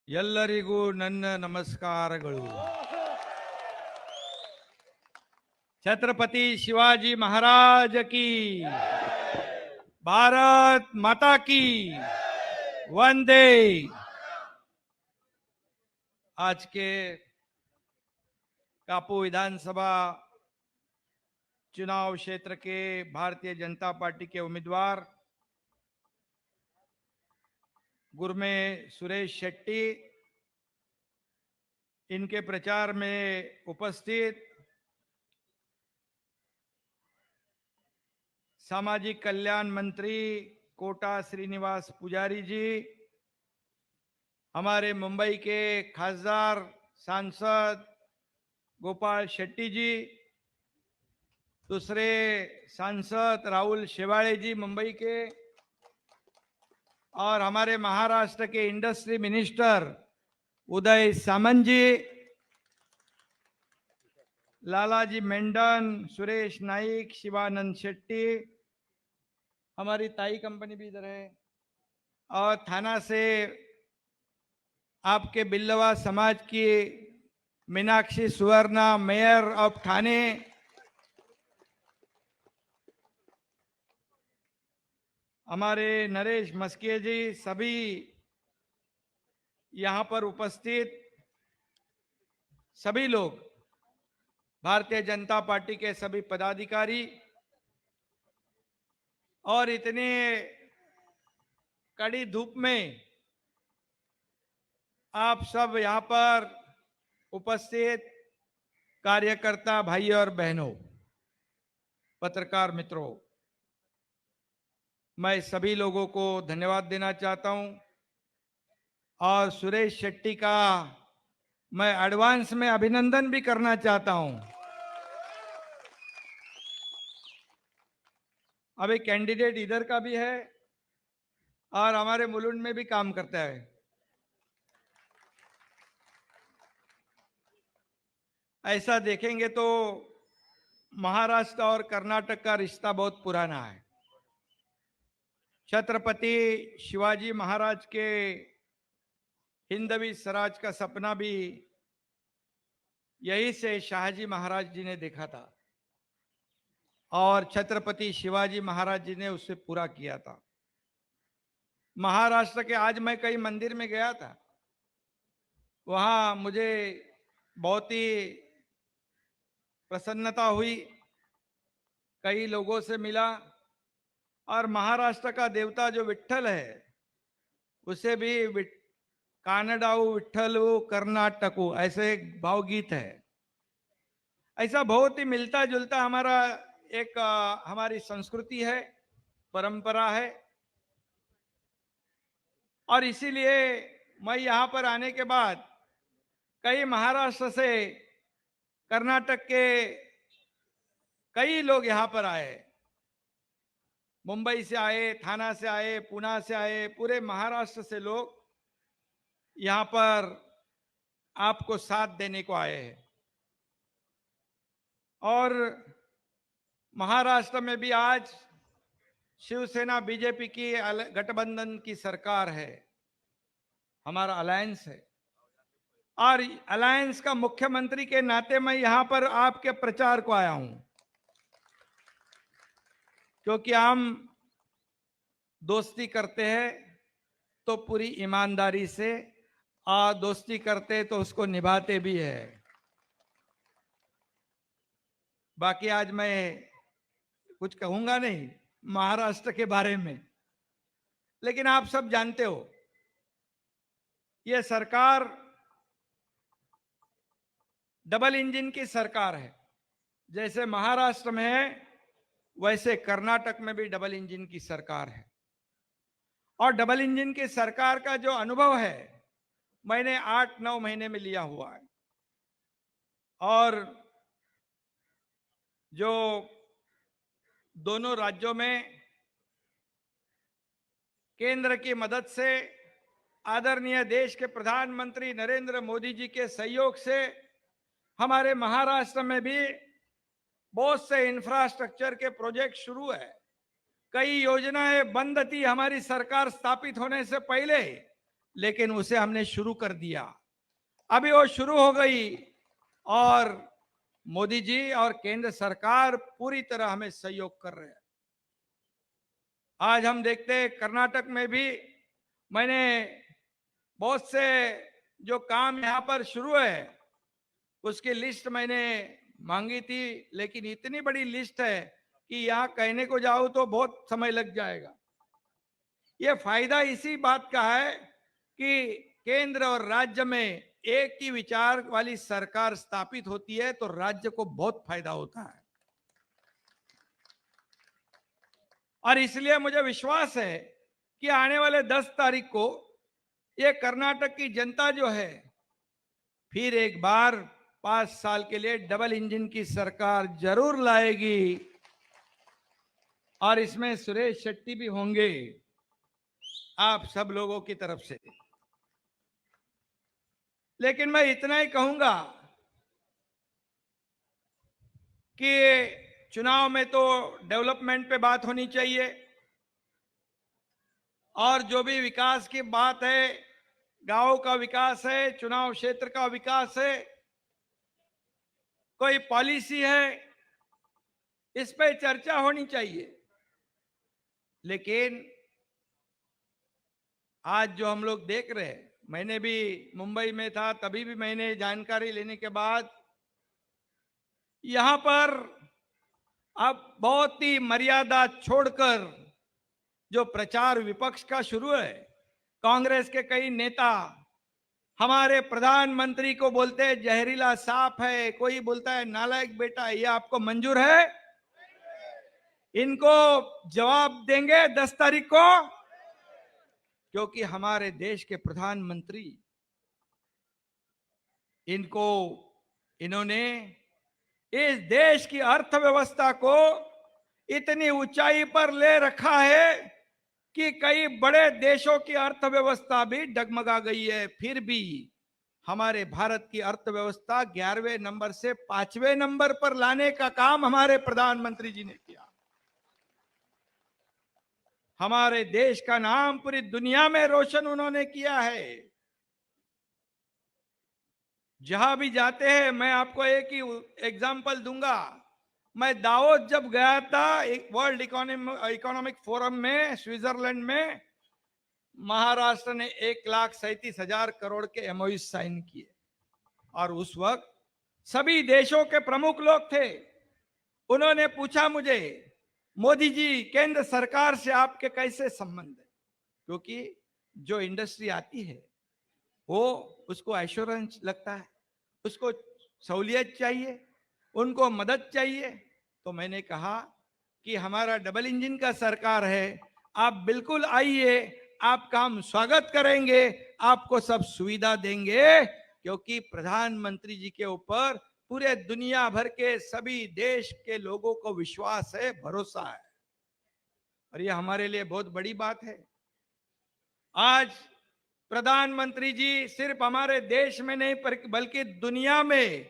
ಎಲ್ಲರಿಗೂ ನನ್ನ ನಮಸ್ಕಾರಗಳು. छत्रपति शिवाजी महाराज की, भारत माता की वंदे। आज के कापू विधानसभा चुनाव क्षेत्र के भारतीय जनता पार्टी के उम्मीदवार गुरमे सुरेश शेट्टी, इनके प्रचार में उपस्थित सामाजिक कल्याण मंत्री कोटा श्रीनिवास पुजारी जी, हमारे मुंबई के खासदार सांसद गोपाल शेट्टी जी, दूसरे सांसद राहुल शेवाड़े जी मुंबई के, और हमारे महाराष्ट्र के इंडस्ट्री मिनिस्टर उदय सामंत जी, लालाजी मेंढन, सुरेश नाइक, शिवानंद शेट्टी, हमारी ताई कंपनी भी इधर है, और थाना से आपके बिल्लवा समाज की मीनाक्षी सुवर्णा, मेयर ऑफ ठाणे, हमारे नरेश मस्के जी, सभी यहाँ पर उपस्थित सभी लोग, भारतीय जनता पार्टी के सभी पदाधिकारी, और इतने कड़ी धूप में आप सब यहाँ पर उपस्थित कार्यकर्ता भाई और बहनों, पत्रकार मित्रों, मैं सभी लोगों को धन्यवाद देना चाहता हूं, और सुरेश शेट्टी का मैं एडवांस में अभिनंदन भी करना चाहता हूं। अभी कैंडिडेट इधर का भी है और हमारे मुलुंड में भी काम करता है। ऐसा देखेंगे तो महाराष्ट्र और कर्नाटक का रिश्ता बहुत पुराना है। छत्रपति शिवाजी महाराज के हिंदवी स्वराज का सपना भी यही से शाहजी महाराज जी ने देखा था, और छत्रपति शिवाजी महाराज जी ने उसे पूरा किया था। महाराष्ट्र के आज मैं कई मंदिर में गया था, वहां मुझे बहुत ही प्रसन्नता हुई, कई लोगों से मिला, और महाराष्ट्र का देवता जो विट्ठल है उसे भी कानडाऊ विट्ठलू कर्नाटकू ऐसे एक भावगीत है। ऐसा बहुत ही मिलता जुलता हमारा एक हमारी संस्कृति है, परंपरा है, और इसीलिए मैं यहाँ पर आने के बाद कई महाराष्ट्र से, कर्नाटक के कई लोग यहाँ पर आए, मुंबई से आए, थाना से आए, पुणे से आए, पूरे महाराष्ट्र से लोग यहाँ पर आपको साथ देने को आए हैं। और महाराष्ट्र में भी आज शिवसेना बीजेपी की गठबंधन की सरकार है, हमारा अलायंस है, और अलायंस का मुख्यमंत्री के नाते मैं यहां पर आपके प्रचार को आया हूं, क्योंकि हम दोस्ती करते हैं तो पूरी ईमानदारी से, और दोस्ती करते तो उसको निभाते भी है। बाकी आज मैं कुछ कहूंगा नहीं महाराष्ट्र के बारे में, लेकिन आप सब जानते हो ये सरकार डबल इंजन की सरकार है। जैसे महाराष्ट्र में है वैसे कर्नाटक में भी डबल इंजन की सरकार है, और डबल इंजन की सरकार का जो अनुभव है मैंने 8-9 महीने में लिया हुआ है, और जो दोनों राज्यों में केंद्र की मदद से, आदरणीय देश के प्रधानमंत्री नरेंद्र मोदी जी के सहयोग से हमारे महाराष्ट्र में भी बहुत से इंफ्रास्ट्रक्चर के प्रोजेक्ट शुरू है। कई योजनाएं बंद थी हमारी सरकार स्थापित होने से पहले, लेकिन उसे हमने शुरू कर दिया। अभी वो शुरू हो गई और मोदी जी और केंद्र सरकार पूरी तरह हमें सहयोग कर रहे हैं। आज हम देखते हैं कर्नाटक में भी मैंने बहुत से जो काम यहां पर शुरू है उसकी लिस्ट मैंने मांगी थी, लेकिन इतनी बड़ी लिस्ट है कि यहां कहने को जाऊं तो बहुत समय लग जाएगा। ये फायदा इसी बात का है कि केंद्र और राज्य में एक ही विचार वाली सरकार स्थापित होती है तो राज्य को बहुत फायदा होता है। और इसलिए मुझे विश्वास है कि आने वाले 10 तारीख को ये कर्नाटक की जनता जो है फिर एक बार 5 साल के लिए डबल इंजन की सरकार जरूर लाएगी और इसमें सुरेश शेट्टी भी होंगे आप सब लोगों की तरफ से। लेकिन मैं इतना ही कहूंगा कि चुनाव में तो डेवलपमेंट पे बात होनी चाहिए और जो भी विकास की बात है, गांव का विकास है, चुनाव क्षेत्र का विकास है, कोई पॉलिसी है, इस पे चर्चा होनी चाहिए। लेकिन आज जो हम लोग देख रहे हैं, मैंने भी मुंबई में था तभी भी मैंने जानकारी लेने के बाद यहां पर अब बहुत ही मर्यादा छोड़कर जो प्रचार विपक्ष का शुरू है, कांग्रेस के कई नेता हमारे प्रधानमंत्री को बोलते हैं जहरीला सांप है, कोई बोलता है नालायक बेटा। ये आपको मंजूर है? इनको जवाब देंगे 10 तारीख को, क्योंकि हमारे देश के प्रधानमंत्री इन्होंने इस देश की अर्थव्यवस्था को इतनी ऊंचाई पर ले रखा है कि कई बड़े देशों की अर्थव्यवस्था भी डगमगा गई है। फिर भी हमारे भारत की अर्थव्यवस्था 11वें नंबर से 5वें नंबर पर लाने का काम हमारे प्रधानमंत्री जी ने किया। हमारे देश का नाम पूरी दुनिया में रोशन उन्होंने किया है। जहां भी जाते हैं, मैं आपको एक ही एग्जांपल दूंगा। मैं दावोस जब गया था एक वर्ल्ड इकोनॉमिक फोरम में स्विट्जरलैंड में, महाराष्ट्र ने 1,37,000 करोड़ के एमओयू साइन किए और उस वक्त सभी देशों के प्रमुख लोग थे। उन्होंने पूछा मुझे, मोदी जी केंद्र सरकार से आपके कैसे संबंध है? क्योंकि जो इंडस्ट्री आती है वो उसको एश्योरेंस लगता है, उसको सहूलियत चाहिए, उनको मदद चाहिए। तो मैंने कहा कि हमारा डबल इंजन का सरकार है, आप बिल्कुल आइए, आपका हम स्वागत करेंगे, आपको सब सुविधा देंगे, क्योंकि प्रधानमंत्री जी के ऊपर पूरे दुनिया भर के सभी देश के लोगों को विश्वास है, भरोसा है। और ये हमारे लिए बहुत बड़ी बात है। आज प्रधानमंत्री जी सिर्फ हमारे देश में नहीं बल्कि दुनिया में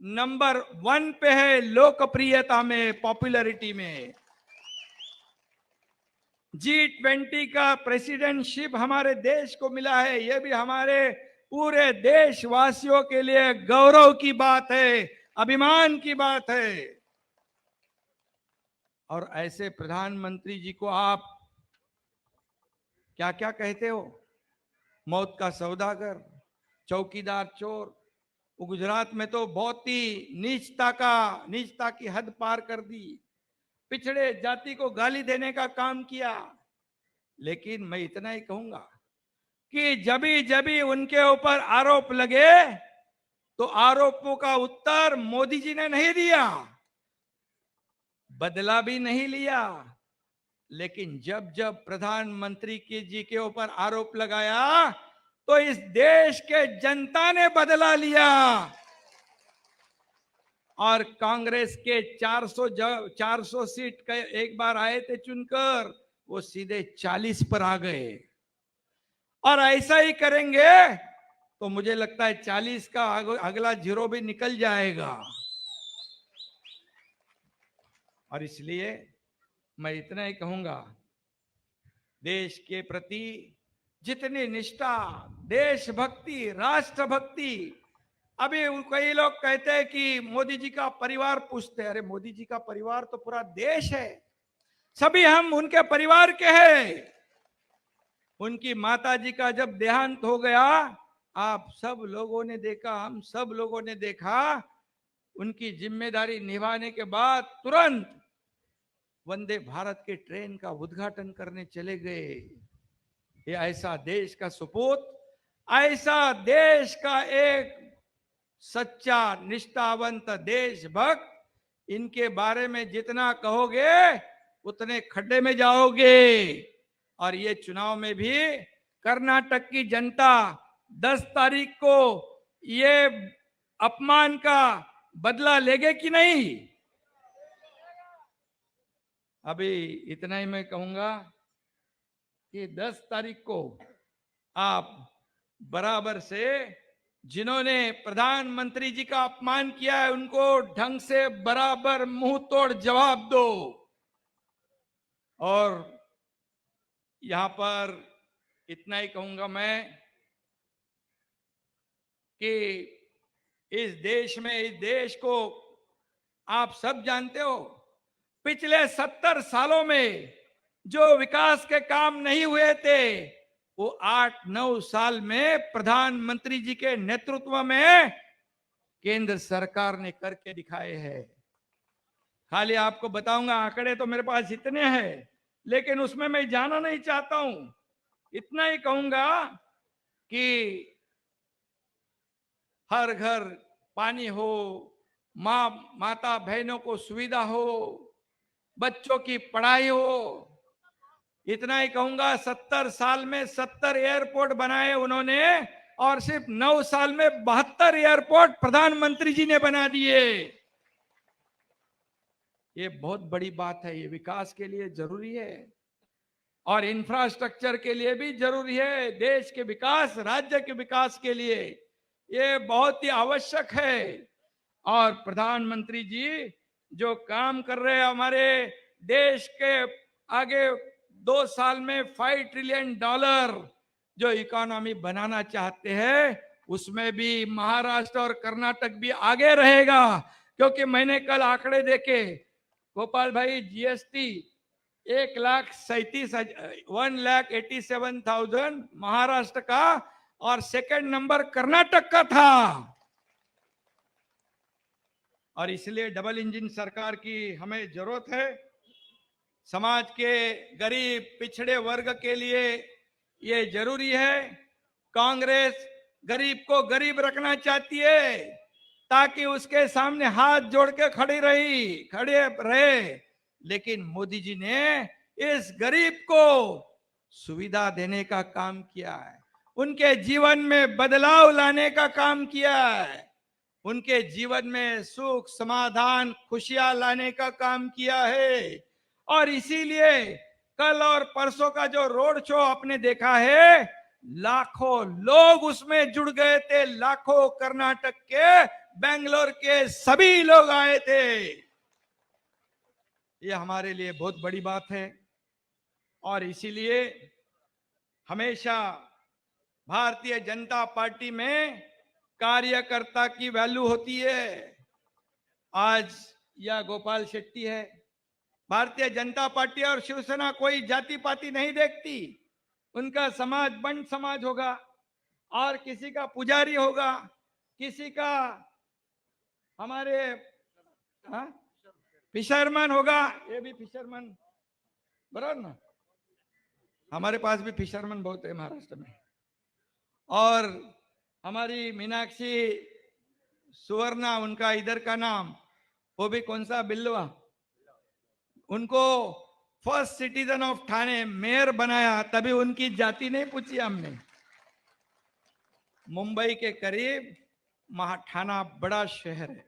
नंबर 1 पे है लोकप्रियता में, पॉपुलैरिटी में। G20 का प्रेसिडेंटशिप हमारे देश को मिला है, यह भी हमारे पूरे देशवासियों के लिए गौरव की बात है, अभिमान की बात है। और ऐसे प्रधानमंत्री जी को आप क्या क्या कहते हो? मौत का सौदागर, चौकीदार चोर। वो गुजरात में तो बहुत ही नीचता की हद पार कर दी, पिछड़े जाति को गाली देने का काम किया। लेकिन मैं इतना ही कहूंगा कि जब उनके ऊपर आरोप लगे तो आरोपों का उत्तर मोदी जी ने नहीं दिया, बदला भी नहीं लिया। लेकिन जब जब प्रधानमंत्री जी के ऊपर आरोप लगाया तो इस देश के जनता ने बदला लिया और कांग्रेस के 400 सीट के एक बार आए थे चुनकर, वो सीधे 40 पर आ गए। और ऐसा ही करेंगे तो मुझे लगता है 40 का अगला जीरो भी निकल जाएगा। और इसलिए मैं इतना ही कहूंगा, देश के प्रति जितनी निष्ठा, देशभक्ति, राष्ट्रभक्ति। अभी कई लोग कहते हैं कि मोदी जी का परिवार पूछते हैं। अरे मोदी जी का परिवार तो पूरा देश है, सभी हम उनके परिवार के हैं। उनकी माता जी का जब देहांत हो गया, आप सब लोगों ने देखा, हम सब लोगों ने देखा, उनकी जिम्मेदारी निभाने के बाद तुरंत वंदे भारत के ट्रेन का उद्घाटन करने चले गए। ये ऐसा देश का सपूत, ऐसा देश का एक सच्चा निष्ठावंत देशभक्त, इनके बारे में जितना कहोगे उतने खड्डे में जाओगे। और ये चुनाव में भी कर्नाटक की जनता 10 तारीख को ये अपमान का बदला लेगे कि नहीं? अभी इतना ही मैं कहूंगा कि 10 तारीख को आप बराबर से जिन्होंने प्रधानमंत्री जी का अपमान किया है, उनको ढंग से बराबर मुंह तोड़ जवाब दो। और यहां पर इतना ही कहूंगा मैं कि इस देश में, इस देश को आप सब जानते हो, पिछले 70 सालों में जो विकास के काम नहीं हुए थे, वो 8-9 साल में प्रधानमंत्री जी के नेतृत्व में केंद्र सरकार ने करके दिखाए हैं। खाली आपको बताऊंगा, आंकड़े तो मेरे पास इतने हैं, लेकिन उसमें मैं जाना नहीं चाहता हूं। इतना ही कहूंगा कि हर घर पानी हो, माता बहनों को सुविधा हो, बच्चों की पढ़ाई हो। इतना ही कहूंगा, 70 साल में 70 एयरपोर्ट बनाए उन्होंने, और सिर्फ 9 साल में 72 एयरपोर्ट प्रधानमंत्री जी ने बना दिए। ये बहुत बड़ी बात है। ये विकास के लिए जरूरी है और इंफ्रास्ट्रक्चर के लिए भी जरूरी है। देश के विकास, राज्य के विकास के लिए ये बहुत ही आवश्यक है। और प्रधानमंत्री जी जो काम कर रहे हैं हमारे देश के आगे, 2 साल में $5 ट्रिलियन जो इकोनॉमी बनाना चाहते हैं, उसमें भी महाराष्ट्र और कर्नाटक भी आगे रहेगा। क्योंकि मैंने कल आंकड़े देखे, गोपाल भाई, जीएसटी 1,87,000 महाराष्ट्र का और सेकंड नंबर कर्नाटक का था। और इसलिए डबल इंजन सरकार की हमें जरूरत है। समाज के गरीब पिछड़े वर्ग के लिए ये जरूरी है। कांग्रेस गरीब को गरीब रखना चाहती है ताकि उसके सामने हाथ जोड़ के खड़े रहे, लेकिन मोदी जी ने इस गरीब को सुविधा देने का काम किया है, उनके जीवन में बदलाव लाने का काम किया है, उनके जीवन में सुख, समाधान, खुशियां लाने का काम किया है। और इसीलिए कल और परसों का जो रोड शो आपने देखा है, लाखों लोग उसमें जुड़ गए थे। लाखों कर्नाटक के, बेंगलोर के सभी लोग आए थे। ये हमारे लिए बहुत बड़ी बात है। और इसीलिए हमेशा भारतीय जनता पार्टी में कार्यकर्ता की वैल्यू होती है। आज यह गोपाल शेट्टी है। भारतीय जनता पार्टी और शिवसेना कोई जाति पाति नहीं देखती। उनका समाज बंट समाज होगा, और किसी का पुजारी होगा, किसी का हमारे फिशरमैन होगा। ये भी फिशरमैन बराबर ना, हमारे पास भी फिशरमैन बहुत है महाराष्ट्र में। और हमारी मीनाक्षी सुवर्णा, उनका इधर का नाम, वो भी कौन सा, बिल्वा, उनको first citizen of Thane mayor बनाया, तभी उनकी जाति नहीं पूछी हमने। मुंबई के करीब ठाणा बड़ा शहर है,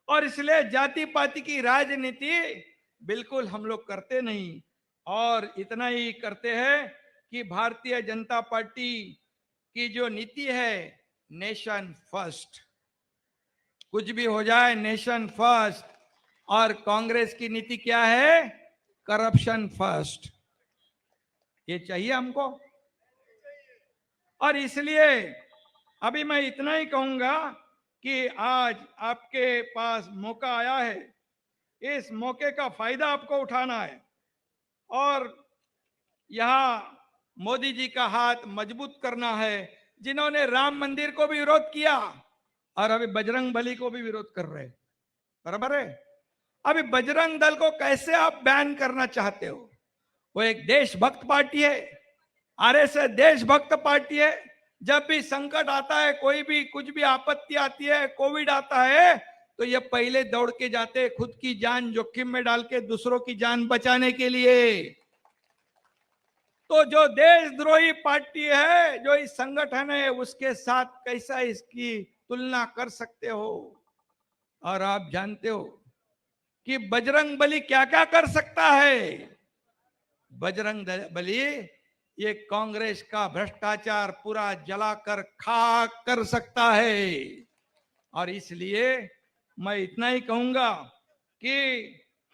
और इसलिए जाति पाति की राजनीति बिल्कुल हम लोग करते नहीं। और इतना ही करते हैं कि भारतीय जनता पार्टी की जो नीति है, नेशन फर्स्ट, कुछ भी हो जाए नेशन फर्स्ट। और कांग्रेस की नीति क्या है, करप्शन फर्स्ट। ये चाहिए हमको? और इसलिए अभी मैं इतना ही कहूंगा कि आज आपके पास मौका आया है, इस मौके का फायदा आपको उठाना है और यहां मोदी जी का हाथ मजबूत करना है, जिन्होंने राम मंदिर को भी विरोध किया और अभी बजरंग बली को भी विरोध कर रहे हैं। बराबर है। अभी बजरंग दल को कैसे आप बैन करना चाहते हो? वो एक देशभक्त पार्टी है, आरएसएस देशभक्त पार्टी है। जब भी संकट आता है, कोई भी कुछ भी आपत्ति आती है, कोविड आता है, तो ये पहले दौड़ के जाते हैं खुद की जान जोखिम में डाल के दूसरों की जान बचाने के लिए। तो जो देशद्रोही पार्टी है, जो इस संगठन है, उसके साथ कैसा इसकी तुलना कर सकते हो? और आप जानते हो कि बजरंग बली क्या क्या कर सकता है? बजरंग बली ये कांग्रेस का भ्रष्टाचार पूरा जलाकर खाक कर सकता है। और इसलिए मैं इतना ही कहूंगा कि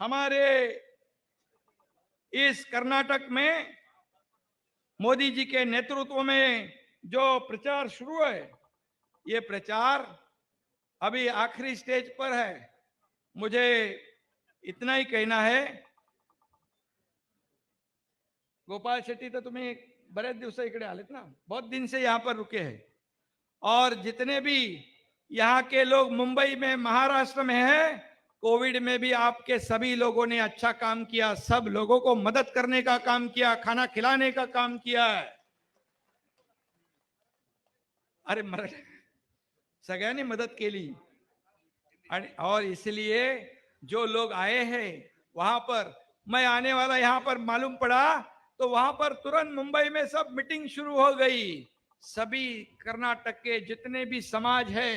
हमारे इस कर्नाटक में मोदी जी के नेतृत्व में जो प्रचार शुरू है, ये प्रचार अभी आखिरी स्टेज पर है। मुझे इतना ही कहना है, गोपाल शेट्टी तो तुम्हें बरेच दिवस इकडे आलेत ना, बहुत दिन से यहाँ पर रुके हैं, और जितने भी यहाँ के लोग मुंबई में, महाराष्ट्र में हैं, कोविड में भी आपके सभी लोगों ने अच्छा काम किया, सब लोगों को मदद करने का काम किया, खाना खिलाने का काम किया है। अरे सगळ्यांनी मदत केली। और इसलिए जो लोग आए हैं वहां पर, मैं आने वाला यहाँ पर मालूम पड़ा तो वहां पर तुरंत मुंबई में सब मीटिंग शुरू हो गई। सभी कर्नाटक के जितने भी समाज है,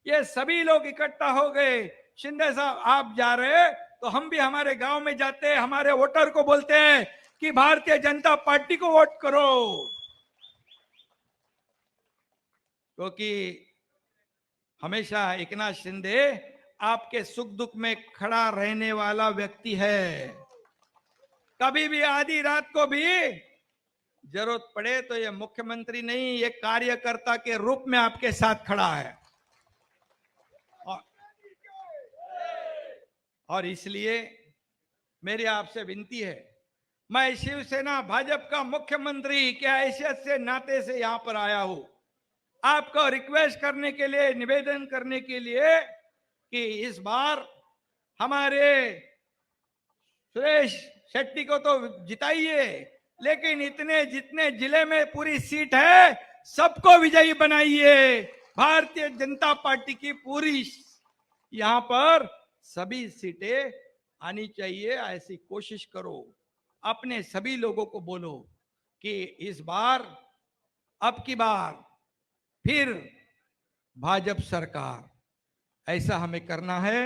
ये सभी लोग इकट्ठा हो गए। शिंदे साहब आप जा रहे तो हम भी हमारे गांव में जाते हैं, हमारे वोटर को बोलते हैं कि भारतीय जनता पार्टी को वोट करो, क्योंकि हमेशा एकनाथ शिंदे आपके सुख दुख में खड़ा रहने वाला व्यक्ति है। कभी भी आधी रात को भी जरूरत पड़े तो ये मुख्यमंत्री नहीं, ये कार्यकर्ता के रूप में आपके साथ खड़ा है। और इसलिए मेरी आपसे विनती है, मैं शिवसेना भाजपा का मुख्यमंत्री के हैसियत से, नाते से यहां पर आया हूं आपको रिक्वेस्ट करने के लिए, निवेदन करने के लिए कि इस बार हमारे सुरेश शेट्टी को तो जिताइए, लेकिन इतने जितने जिले में पूरी सीट है सबको विजयी बनाइए। भारतीय जनता पार्टी की पूरी यहां पर सभी सीटें आनी चाहिए, ऐसी कोशिश करो। अपने सभी लोगों को बोलो कि इस बार, अब की बार फिर भाजपा सरकार, ऐसा हमें करना है।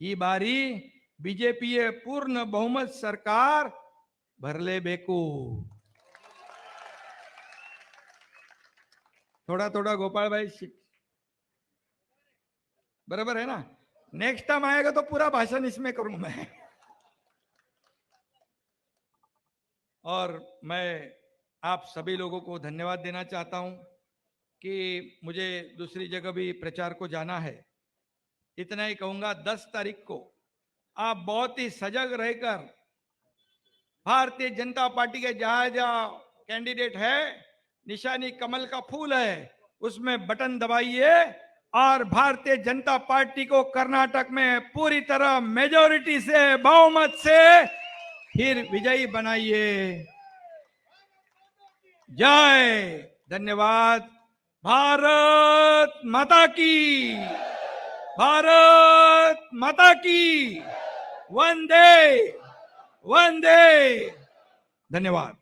ये बारी बीजेपी पूर्ण बहुमत सरकार भरलेबेकू। थोड़ा थोड़ा गोपाल भाई बराबर है ना? नेक्स्ट टाइम आएगा तो पूरा भाषण इसमें करूंगा मैं। और मैं आप सभी लोगों को धन्यवाद देना चाहता हूं कि मुझे दूसरी जगह भी प्रचार को जाना है। इतना ही कहूंगा, 10 तारीख को आप बहुत ही सजग रहकर भारतीय जनता पार्टी के जहां जहां कैंडिडेट है, निशानी कमल का फूल है, उसमें बटन दबाइए और भारतीय जनता पार्टी को कर्नाटक में पूरी तरह मेजॉरिटी से, बहुमत से फिर विजयी बनाइए। जय, धन्यवाद। भारत माता की, भारत माता की, वंदे वंदे। धन्यवाद।